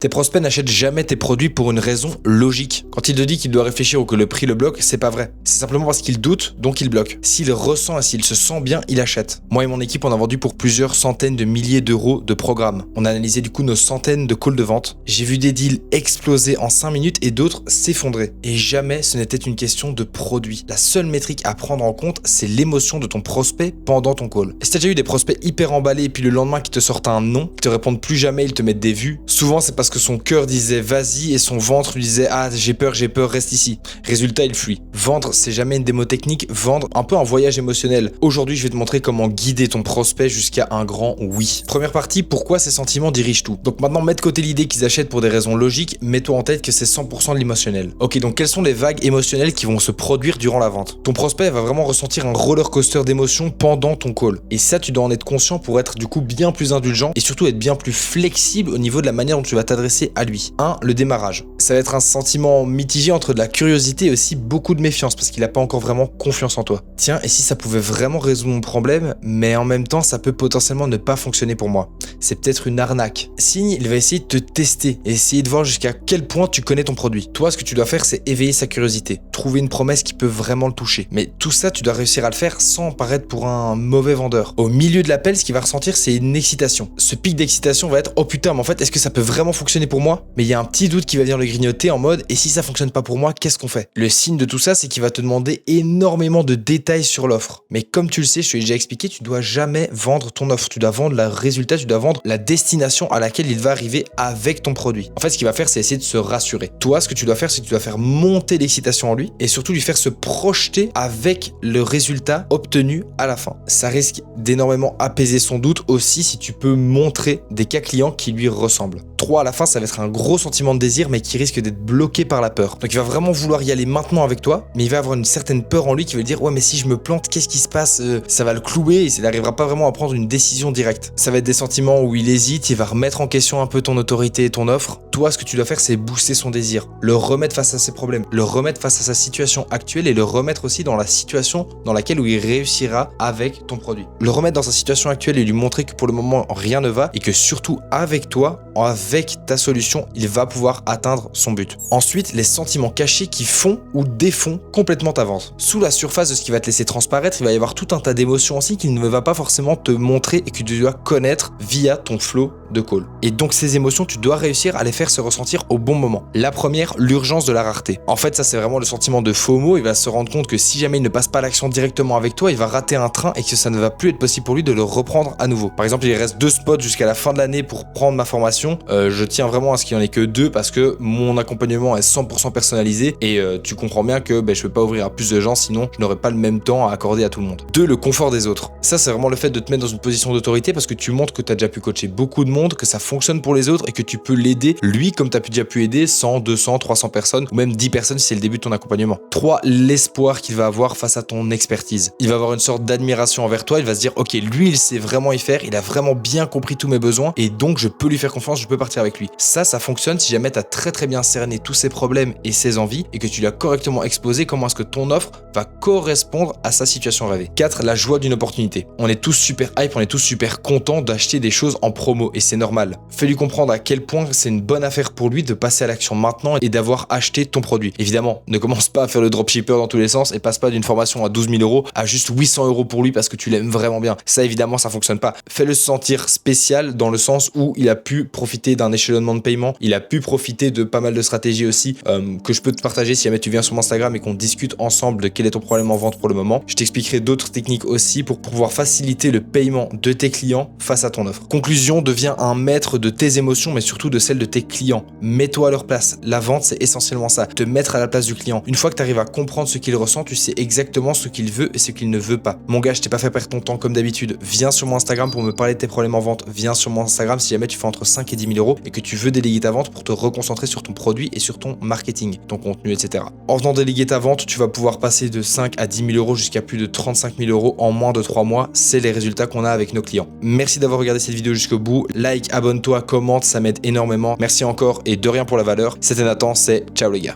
Tes prospects n'achètent jamais tes produits pour une raison logique. Quand il te dit qu'il doit réfléchir ou que le prix le bloque, c'est pas vrai. C'est simplement parce qu'il doute, donc il bloque. S'il ressent et s'il se sent bien, il achète. Moi et mon équipe, on a vendu pour plusieurs centaines de milliers d'euros de programmes. On a analysé du coup nos centaines de calls de vente. J'ai vu des deals exploser en 5 minutes et d'autres s'effondrer. Et jamais ce n'était une question de produit. La seule métrique à prendre en compte, c'est l'émotion de ton prospect pendant ton call. Et si t'as déjà eu des prospects hyper emballés et puis le lendemain qui te sortent un non, qui te répondent plus jamais, ils te mettent des vues, souvent c'est parce que son cœur disait vas-y et son ventre lui disait ah j'ai peur, reste ici. Résultat, il fuit. Vendre, c'est jamais une démo technique, vendre un peu un voyage émotionnel. Aujourd'hui, je vais te montrer comment guider ton prospect jusqu'à un grand oui. Première partie, pourquoi ces sentiments dirigent tout. Donc maintenant, mets de côté l'idée qu'ils achètent pour des raisons logiques, mets-toi en tête que c'est 100% de l'émotionnel. Ok, donc quelles sont les vagues émotionnelles qui vont se produire durant la vente? Ton prospect va vraiment ressentir un roller coaster d'émotions pendant ton call. Et ça, tu dois en être conscient pour être du coup bien plus indulgent et surtout être bien plus flexible au niveau de la manière dont tu vas t'adresser à lui. 1. Le démarrage. Ça va être un sentiment mitigé entre de la curiosité et aussi beaucoup de méfiance parce qu'il n'a pas encore vraiment confiance en toi. Tiens, et si ça pouvait vraiment résoudre mon problème, mais en même temps, ça peut potentiellement ne pas fonctionner pour moi. C'est peut-être une arnaque. Signe, il va essayer de te tester et essayer de voir jusqu'à quel point tu connais ton produit. Toi, ce que tu dois faire, c'est éveiller sa curiosité, trouver une promesse qui peut vraiment le toucher. Mais tout ça, tu dois réussir à le faire sans paraître pour un mauvais vendeur. Au milieu de l'appel, ce qu'il va ressentir, c'est une excitation. Ce pic d'excitation va être « Oh putain, mais en fait, est-ce que ça peut vraiment fonctionner pour moi ?» Mais il y a un petit doute qui va venir le grignoter en mode « Et si ça fonctionne pas pour moi, qu'est-ce qu'on fait ?» Le signe de tout ça, c'est qu'il va te demander énormément de détails sur l'offre. Mais comme tu le sais, je te l'ai déjà expliqué, tu dois jamais vendre ton offre. Tu dois vendre le résultat, tu dois vendre la destination à laquelle il va arriver avec ton produit. En fait, ce qu'il va faire, c'est essayer de se rassurer. Toi, ce que tu dois faire, c'est que tu dois faire monter l'excitation en lui et surtout lui faire se projeter avec le résultat obtenu à la fin. Ça risque d'énormément apaiser son doute aussi si tu peux montrer des cas clients qui lui ressemblent. 3, à la fin, ça va être un gros sentiment de désir, mais qui risque d'être bloqué par la peur. Donc il va vraiment vouloir y aller maintenant avec toi, mais il va avoir une certaine peur en lui qui va lui dire ouais mais si je me plante, qu'est-ce qui se passe? Ça va le clouer et il n'arrivera pas vraiment à prendre une décision directe. Ça va être des sentiments où il hésite, il va remettre en question un peu ton autorité et ton offre. Toi, ce que tu dois faire, c'est booster son désir, le remettre face à ses problèmes, le remettre face à sa situation actuelle et le remettre aussi dans la situation dans laquelle où il réussira avec ton produit. Le remettre dans sa situation actuelle et lui montrer que pour le moment rien ne va et que surtout avec toi, avec ta solution, il va pouvoir atteindre son but. Ensuite, les sentiments cachés qui font ou défont complètement ta vente. Sous la surface de ce qui va te laisser transparaître, il va y avoir tout un tas d'émotions aussi qu'il ne va pas forcément te montrer et que tu dois connaître via ton flow de call. Et donc ces émotions, tu dois réussir à les faire se ressentir au bon moment. La première, l'urgence de la rareté. En fait, ça c'est vraiment le sentiment de FOMO. Il va se rendre compte que si jamais il ne passe pas l'action directement avec toi, il va rater un train et que ça ne va plus être possible pour lui de le reprendre à nouveau. Par exemple, il reste 2 spots jusqu'à la fin de l'année pour prendre ma formation. Je tiens vraiment à ce qu'il n'y en ait que 2 parce que mon accompagnement est 100% personnalisé et tu comprends bien que je peux pas ouvrir à plus de gens sinon je n'aurai pas le même temps à accorder à tout le monde. 2, le confort des autres. Ça c'est vraiment le fait de te mettre dans une position d'autorité parce que tu montres que tu as déjà pu coacher beaucoup de monde, que ça fonctionne pour les autres et que tu peux l'aider lui comme tu as déjà pu aider 100, 200, 300 personnes ou même 10 personnes si c'est le début de ton accompagnement. 3, l'espoir qu'il va avoir face à ton expertise. Il va avoir une sorte d'admiration envers toi, il va se dire ok lui il sait vraiment y faire, il a vraiment bien compris tous mes besoins et donc je peux lui faire confiance, je peux partir avec lui. Ça fonctionne si jamais tu as très bien cerné tous ses problèmes et ses envies et que tu lui as correctement exposé comment est-ce que ton offre va correspondre à sa situation rêvée. 4, la joie d'une opportunité. On est tous super hype, on est tous super contents d'acheter des choses en promo et c'est normal. Fais-lui comprendre à quel point c'est une bonne affaire pour lui de passer à l'action maintenant et d'avoir acheté ton produit. Évidemment, ne commence pas à faire le dropshipper dans tous les sens et passe pas d'une formation à 12 000 euros à juste 800 euros pour lui parce que tu l'aimes vraiment bien. Ça évidemment ça fonctionne pas. Fais-le sentir spécial dans le sens où il a pu profiter d'un échelonnement de paiement, il a pu profiter de pas mal de stratégies aussi que je peux te partager si jamais tu viens sur mon Instagram et qu'on discute ensemble de quel est ton problème en vente pour le moment. Je t'expliquerai d'autres techniques aussi pour pouvoir faciliter le paiement de tes clients face à ton offre. Conclusion, deviens un maître de tes émotions mais surtout de celles de tes clients. Mets-toi à leur place. La vente c'est essentiellement ça, te mettre à la place du client. Une fois que tu arrives à comprendre ce qu'il ressent, tu sais exactement ce qu'il veut et ce qu'il ne veut pas. Mon gars, je t'ai pas fait perdre ton temps comme d'habitude. Viens sur mon Instagram pour me parler de tes problèmes en vente. Viens sur mon Instagram si jamais tu fais entre 5 et 10 000 euros et que tu veux déléguer ta vente pour te reconcentrer sur ton produit et sur ton marketing, ton contenu, etc. En venant déléguer ta vente, tu vas pouvoir passer de 5 à 10 000 euros jusqu'à plus de 35 000 euros en moins de 3 mois. C'est les résultats qu'on a avec nos clients. Merci d'avoir regardé cette vidéo jusqu'au bout. Like, abonne-toi, commente, ça m'aide énormément. Merci encore et de rien pour la valeur. C'était Nathan, c'est ciao les gars.